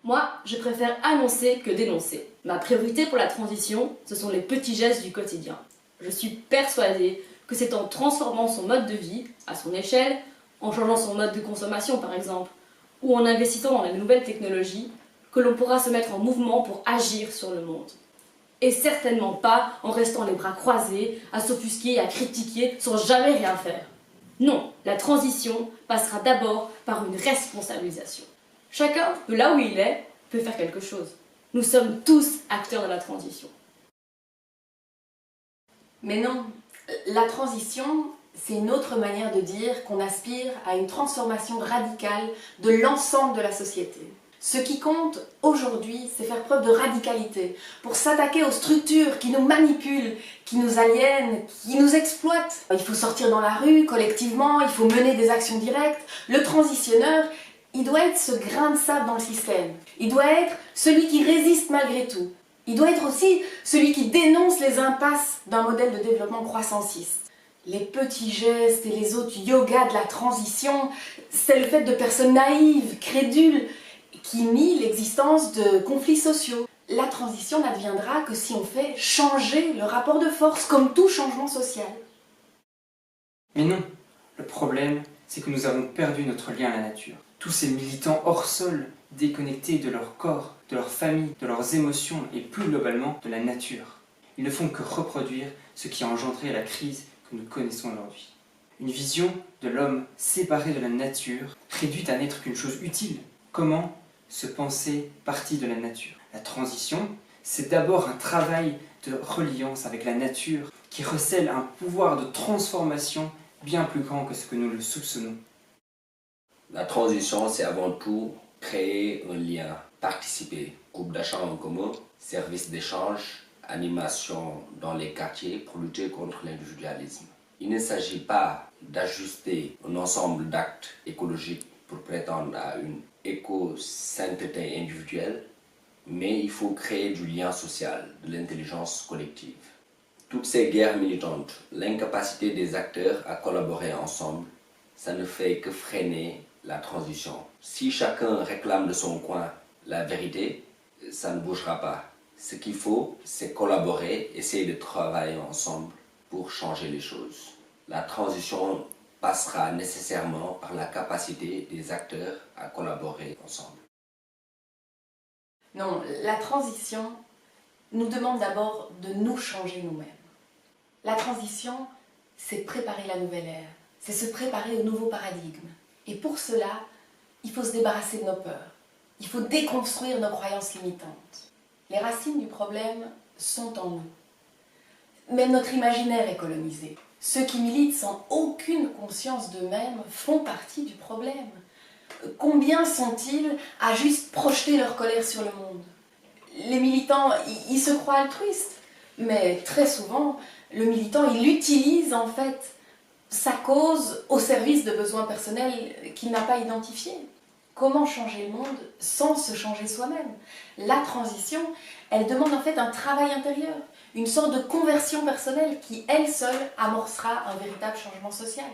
Moi, je préfère annoncer que dénoncer. Ma priorité pour la transition, ce sont les petits gestes du quotidien. Je suis persuadée que c'est en transformant son mode de vie, à son échelle, en changeant son mode de consommation par exemple, ou en investissant dans les nouvelles technologies, que l'on pourra se mettre en mouvement pour agir sur le monde. Et certainement pas en restant les bras croisés, à s'offusquer et à critiquer sans jamais rien faire. Non, la transition passera d'abord par une responsabilisation. Chacun, de là où il est, peut faire quelque chose. Nous sommes tous acteurs de la transition. Mais non, la transition, c'est une autre manière de dire qu'on aspire à une transformation radicale de l'ensemble de la société. Ce qui compte aujourd'hui, c'est faire preuve de radicalité pour s'attaquer aux structures qui nous manipulent, qui nous aliènent, qui nous exploitent. Il faut sortir dans la rue collectivement, il faut mener des actions directes. Le transitionneur, il doit être ce grain de sable dans le système. Il doit être celui qui résiste malgré tout. Il doit être aussi celui qui dénonce les impasses d'un modèle de développement croissanciste. Les petits gestes et les autres yogas de la transition, c'est le fait de personnes naïves, crédules, qui nient l'existence de conflits sociaux. La transition n'adviendra que si on fait changer le rapport de force, comme tout changement social. Mais non, le problème, c'est que nous avons perdu notre lien à la nature. Tous ces militants hors sol, déconnectés de leur corps, de leur famille, de leurs émotions et plus globalement de la nature. Ils ne font que reproduire ce qui a engendré la crise que nous connaissons aujourd'hui. Une vision de l'homme séparé de la nature, réduite à n'être qu'une chose utile. Comment se penser partie de la nature? La transition, c'est d'abord un travail de reliance avec la nature qui recèle un pouvoir de transformation bien plus grand que ce que nous le soupçonnons. La transition, c'est avant tout créer un lien, participer, groupe d'achat en commun, services d'échange, animation dans les quartiers pour lutter contre l'individualisme. Il ne s'agit pas d'ajuster un ensemble d'actes écologiques pour prétendre à une éco-sainteté individuelle, mais il faut créer du lien social, de l'intelligence collective. Toutes ces guerres militantes, l'incapacité des acteurs à collaborer ensemble, ça ne fait que freiner la transition. Si chacun réclame de son coin la vérité, ça ne bougera pas. Ce qu'il faut, c'est collaborer, essayer de travailler ensemble pour changer les choses. La transition passera nécessairement par la capacité des acteurs à collaborer ensemble. Non, la transition nous demande d'abord de nous changer nous-mêmes. La transition, c'est préparer la nouvelle ère, c'est se préparer au nouveau paradigme. Et pour cela, il faut se débarrasser de nos peurs. Il faut déconstruire nos croyances limitantes. Les racines du problème sont en nous. Même notre imaginaire est colonisé. Ceux qui militent sans aucune conscience d'eux-mêmes font partie du problème. Combien sont-ils à juste projeter leur colère sur le monde? Les militants, ils se croient altruistes, mais très souvent, le militant, il utilise en fait sa cause au service de besoins personnels qu'il n'a pas identifiés. Comment changer le monde sans se changer soi-même? La transition, elle demande en fait un travail intérieur, une sorte de conversion personnelle qui, elle seule, amorcera un véritable changement social.